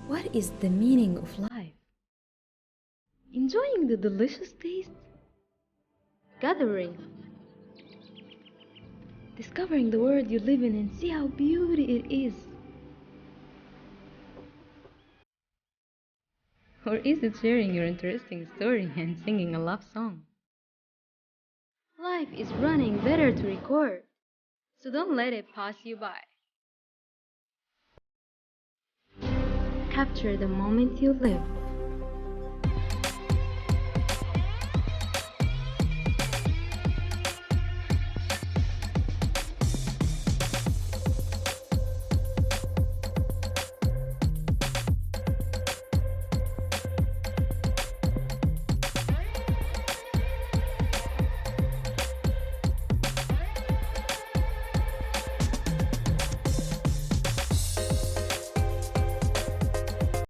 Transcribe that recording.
What is the meaning of life? Enjoying the delicious taste? Gathering? Discovering the world you live in and see how beautiful it is? Or is it sharing your interesting story and singing a love song? Life is running, better to record, so don't let it pass you by. Capture the moment you live.